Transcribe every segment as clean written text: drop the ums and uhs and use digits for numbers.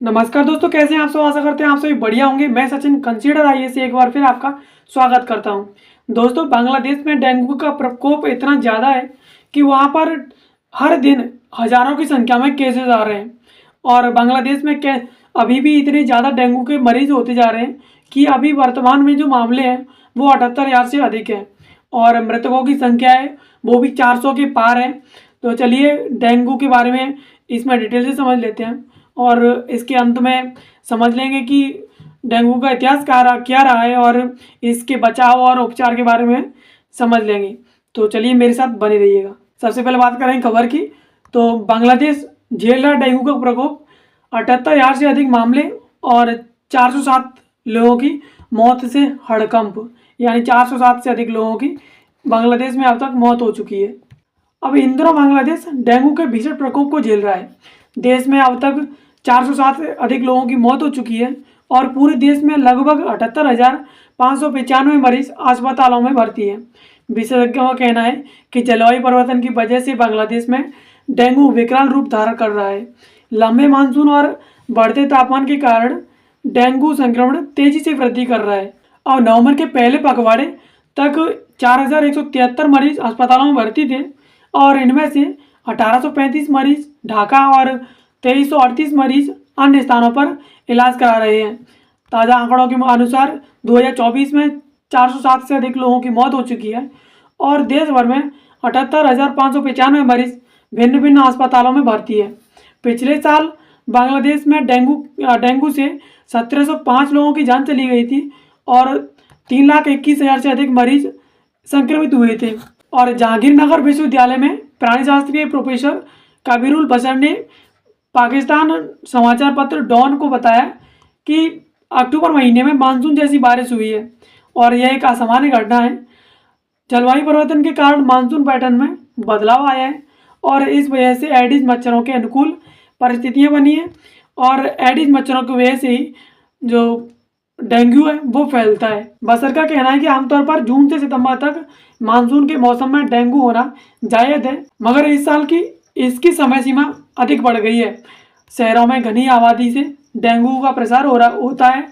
नमस्कार दोस्तों, कैसे हैं आप सब। आशा करते हैं आप सभी बढ़िया होंगे। मैं सचिन कंसीडर आईए से एक बार फिर आपका स्वागत करता हूं। दोस्तों, बांग्लादेश में डेंगू का प्रकोप इतना ज़्यादा है कि वहां पर हर दिन हज़ारों की संख्या में केसेस आ रहे हैं। और बांग्लादेश में अभी भी इतने ज़्यादा डेंगू के मरीज होते जा रहे हैं कि अभी वर्तमान में जो मामले हैं वो 78,000 से अधिक हैं और मृतकों की संख्या है वो भी 400 के पार है। तो चलिए डेंगू के बारे में इसमें डिटेल से समझ लेते हैं और इसके अंत में समझ लेंगे कि डेंगू का इतिहास क्या रहा है और इसके बचाव और उपचार के बारे में समझ लेंगे। तो चलिए मेरे साथ बने रहिएगा। सबसे पहले बात करें खबर की, तो बांग्लादेश झेल रहा डेंगू का प्रकोप। 78,000 से अधिक मामले और 407 लोगों की मौत से हड़कंप, यानी 407 से अधिक लोगों की बांग्लादेश में अब तक मौत हो चुकी है। अब इन दिनों बांग्लादेश डेंगू के भीषण प्रकोप को झेल रहा है। देश में अब तक 407 से अधिक लोगों की मौत हो चुकी है और पूरे देश में लगभग 78,595 मरीज अस्पतालों में भर्ती हैं। विशेषज्ञों का कहना है कि जलवायु परिवर्तन की वजह से बांग्लादेश में डेंगू विकराल रूप धारण कर रहा है। लंबे मानसून और बढ़ते तापमान के कारण डेंगू संक्रमण तेजी से वृद्धि कर रहा है और नवंबर के पहले पखवाड़े तक 4,173 मरीज अस्पतालों में भर्ती थे और इनमें से 1,835 मरीज ढाका और 2,338 मरीज अन्य स्थानों पर इलाज करा रहे हैं। ताज़ा आंकड़ों के अनुसार 2024 में 407 से अधिक लोगों की मौत हो चुकी है और देश भर में 78,595 मरीज भिन्न भिन्न अस्पतालों में भर्ती है। पिछले साल बांग्लादेश में डेंगू से 1,705 लोगों की जान चली गई थी और 3,21,000 से अधिक मरीज संक्रमित हुए थे। और जहांगीरनगर विश्वविद्यालय में प्राणीशास्त्र के प्रोफेसर कबीरुल बशर ने पाकिस्तान समाचार पत्र डॉन को बताया कि अक्टूबर महीने में मानसून जैसी बारिश हुई है और यह एक असामान्य घटना है। जलवायु परिवर्तन के कारण मानसून पैटर्न में बदलाव आया है और इस वजह से एडिस मच्छरों के अनुकूल परिस्थितियां बनी है और एडिस मच्छरों की वजह से ही जो डेंगू है वो फैलता है। बसर का कहना है कि आमतौर पर जून से सितंबर तक मानसून के मौसम में डेंगू होना जायज़ है, मगर इस साल की इसकी समय सीमा अधिक बढ़ गई है। शहरों में घनी आबादी से डेंगू का प्रसार होता है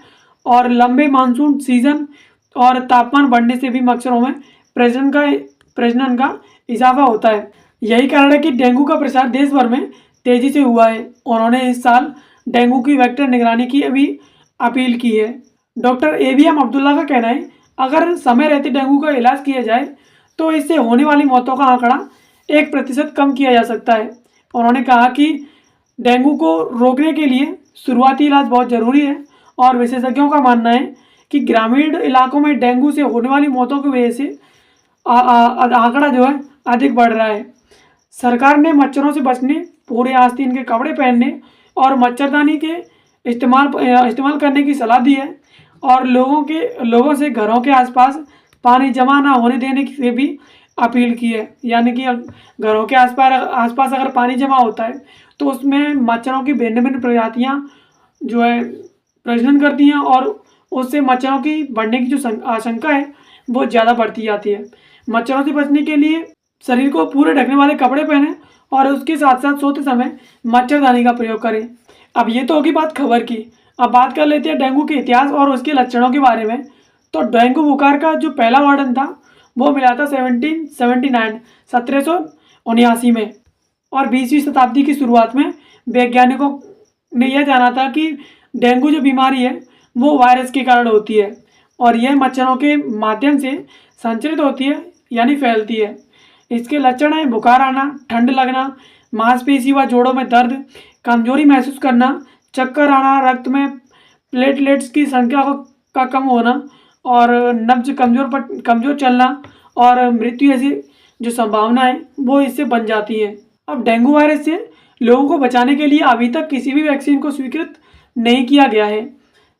और लंबे मानसून सीजन और तापमान बढ़ने से भी मच्छरों में प्रजनन का इजाफा होता है। यही कारण है कि डेंगू का प्रसार देश भर में तेजी से हुआ है। उन्होंने इस साल डेंगू की वेक्टर निगरानी की भी अपील की है। डॉक्टर एबीएम अब्दुल्ला का कहना है, अगर समय रहते डेंगू का इलाज किया जाए तो इससे होने वाली मौतों का आंकड़ा 1% कम किया जा सकता है। उन्होंने कहा कि डेंगू को रोकने के लिए शुरुआती इलाज बहुत ज़रूरी है और विशेषज्ञों का मानना है कि ग्रामीण इलाकों में डेंगू से होने वाली मौतों की वजह से आंकड़ा जो है अधिक बढ़ रहा है। सरकार ने मच्छरों से बचने, पूरे आस्तीन के कपड़े पहनने और मच्छरदानी के इस्तेमाल करने की सलाह दी है और लोगों से घरों के आसपास पानी जमा ना होने देने की से भी अपील की है। यानी कि घरों के आसपास अगर पानी जमा होता है तो उसमें मच्छरों की भिन्न भिन्न प्रजातियां जो है प्रजनन करती हैं और उससे मच्छरों की बढ़ने की जो आशंका है वो ज़्यादा बढ़ती जाती है। मच्छरों से बचने के लिए शरीर को पूरे ढकने वाले कपड़े पहनें और उसके साथ साथ सोते समय मच्छरदानी का प्रयोग करें। अब ये तो होगी बात खबर की। अब बात कर लेते हैं डेंगू के इतिहास और उसके लक्षणों के बारे में। तो डेंगू बुखार का जो पहला वर्णन था वो मिला था 1779 में और 20वीं शताब्दी की शुरुआत में वैज्ञानिकों ने यह जाना था कि डेंगू जो बीमारी है वो वायरस के कारण होती है और यह मच्छरों के माध्यम से संचरित होती है यानी फैलती है। इसके लक्षण हैं बुखार आना, ठंड लगना, मांसपेशी व जोड़ों में दर्द, कमजोरी महसूस करना, चक्कर आना, रक्त में प्लेटलेट्स की संख्या का कम होना और नब्ज कमजोर चलना और मृत्यु ऐसी जो संभावना है वो इससे बन जाती है। अब डेंगू वायरस से लोगों को बचाने के लिए अभी तक किसी भी वैक्सीन को स्वीकृत नहीं किया गया है।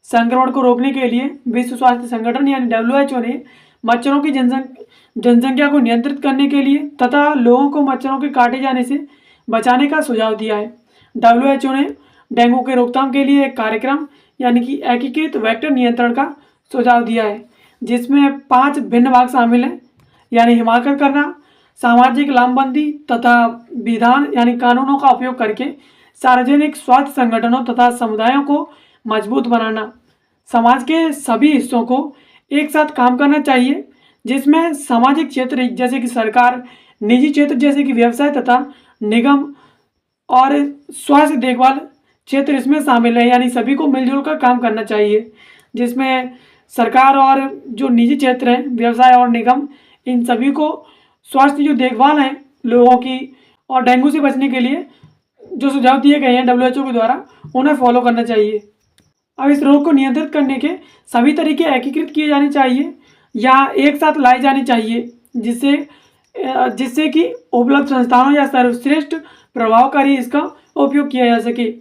संक्रमण को रोकने के लिए विश्व स्वास्थ्य संगठन यानी WHO ने मच्छरों की जनसंख्या को नियंत्रित करने के लिए तथा लोगों को मच्छरों के काटे जाने से बचाने का सुझाव दिया है। WHO ने डेंगू के रोकथाम के लिए एक कार्यक्रम यानी कि एकीकृत वेक्टर नियंत्रण का सुझाव दिया है, जिसमें 5 भिन्न भाग शामिल हैं, यानी हिमाकल करना, सामाजिक लामबंदी तथा विधान यानी कानूनों का उपयोग करके सार्वजनिक स्वास्थ्य संगठनों तथा समुदायों को मजबूत बनाना। समाज के सभी हिस्सों को एक साथ काम करना चाहिए, जिसमें सामाजिक क्षेत्र जैसे कि सरकार, निजी क्षेत्र जैसे कि व्यवसाय तथा निगम और स्वास्थ्य देखभाल क्षेत्र इसमें शामिल है। यानी सभी को मिलजुल कर काम करना चाहिए, जिसमें सरकार और जो निजी क्षेत्र हैं, व्यवसाय और निगम, इन सभी को स्वास्थ्य जो देखभाल है लोगों की और डेंगू से बचने के लिए जो सुझाव दिए गए हैं WHO के द्वारा, उन्हें फॉलो करना चाहिए। अब इस रोग को नियंत्रित करने के सभी तरीके एकीकृत किए जाने चाहिए या एक साथ लाए जाने चाहिए, जिससे कि उपलब्ध संस्थानों या सर्वश्रेष्ठ प्रभावकारी इसका उपयोग किया जा सके।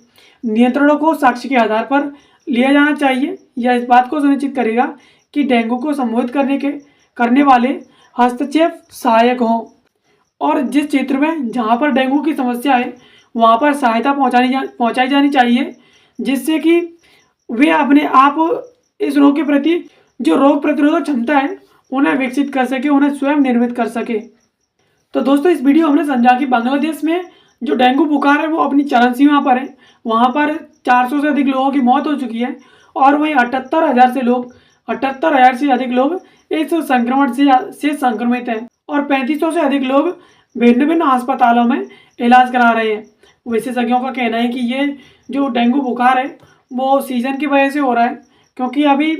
नियंत्रणों को साक्ष्य के आधार पर लिया जाना चाहिए। यह इस बात को सुनिश्चित करेगा कि डेंगू को संबोधित करने वाले हस्तक्षेप सहायक हों और जिस क्षेत्र में जहाँ पर डेंगू की समस्या है वहाँ पर सहायता पहुँचाई जानी चाहिए, जिससे कि वे अपने आप इस रोग के प्रति जो रोग प्रतिरोधक क्षमता है उन्हें विकसित कर सके, उन्हें स्वयं निर्मित कर सके। तो दोस्तों, इस वीडियो हमने समझा कि बांग्लादेश में जो डेंगू बुखार है वो अपनी चरम सीमा पर है। वहाँ पर 400 से अधिक लोगों की मौत हो चुकी है और वहीं 78,000 से अधिक लोग इस संक्रमण से संक्रमित हैं और 3500 से अधिक लोग भिन्न भिन्न अस्पतालों में इलाज करा रहे हैं। विशेषज्ञों का कहना है कि ये जो डेंगू बुखार है वो सीजन की वजह से हो रहा है, क्योंकि अभी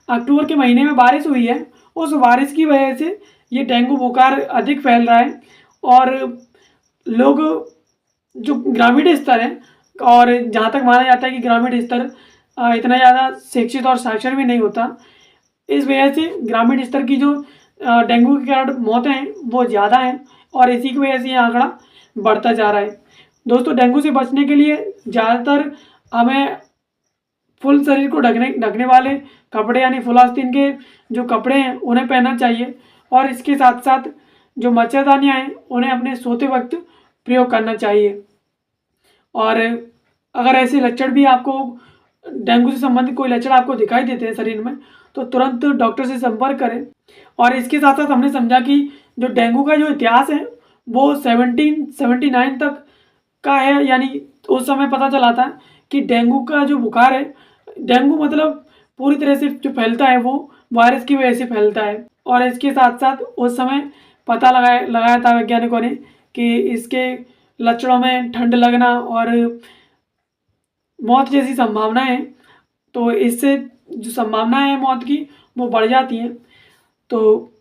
अक्टूबर के महीने में बारिश हुई है। उस बारिश की वजह से ये डेंगू बुखार अधिक फैल रहा है और लोग जो ग्रामीण स्तर है, और जहाँ तक माना जाता है कि ग्रामीण स्तर इतना ज़्यादा शिक्षित और साक्षर भी नहीं होता, इस वजह से ग्रामीण स्तर की जो डेंगू के कारण मौतें हैं वो ज़्यादा हैं और इसी की वजह से ये आंकड़ा बढ़ता जा रहा है। दोस्तों, डेंगू से बचने के लिए ज़्यादातर हमें फुल शरीर को ढकने वाले कपड़े यानी फुल आस्तीन के जो कपड़े हैं उन्हें पहनना चाहिए और इसके साथ साथ जो मच्छरदानियाँ हैं उन्हें अपने सोते वक्त प्रयोग करना चाहिए। और अगर ऐसे लक्षण भी आपको डेंगू से संबंधित कोई लक्षण आपको दिखाई देते हैं शरीर में, तो तुरंत डॉक्टर से संपर्क करें। और इसके साथ साथ हमने समझा कि जो डेंगू का जो इतिहास है वो 1779 तक का है। यानी उस समय पता चला था कि डेंगू का जो बुखार है, डेंगू मतलब पूरी तरह से जो फैलता है वो वायरस की वजह से फैलता है। और इसके साथ साथ उस समय पता लगाया था वैज्ञानिकों ने कि इसके लक्षणों में ठंड लगना और मौत जैसी संभावनाएं हैं, तो इससे जो संभावनाएं हैं मौत की वो बढ़ जाती हैं। तो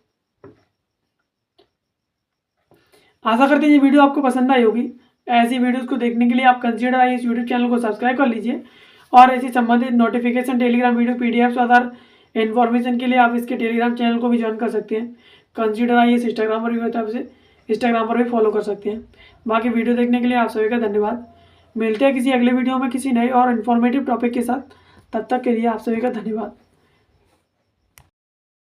आशा करते हैं ये वीडियो आपको पसंद आई होगी। ऐसी वीडियोस को देखने के लिए आप कंसीडर आइए इस यूट्यूब चैनल को सब्सक्राइब कर लीजिए और ऐसी संबंधित नोटिफिकेशन, टेलीग्राम वीडियो, PDF आधार इन्फॉर्मेशन के लिए आप इसके टेलीग्राम चैनल को भी ज्वाइन कर सकते हैं। कंसीडर आइए इंस्टाग्राम पर भी होता है, आपसे इंस्टाग्राम पर भी फॉलो कर सकते हैं। बाकी वीडियो देखने के लिए आप सभी का धन्यवाद। मिलते हैं किसी अगले वीडियो में किसी नए और इन्फॉर्मेटिव टॉपिक के साथ। तब तक के लिए आप सभी का धन्यवाद।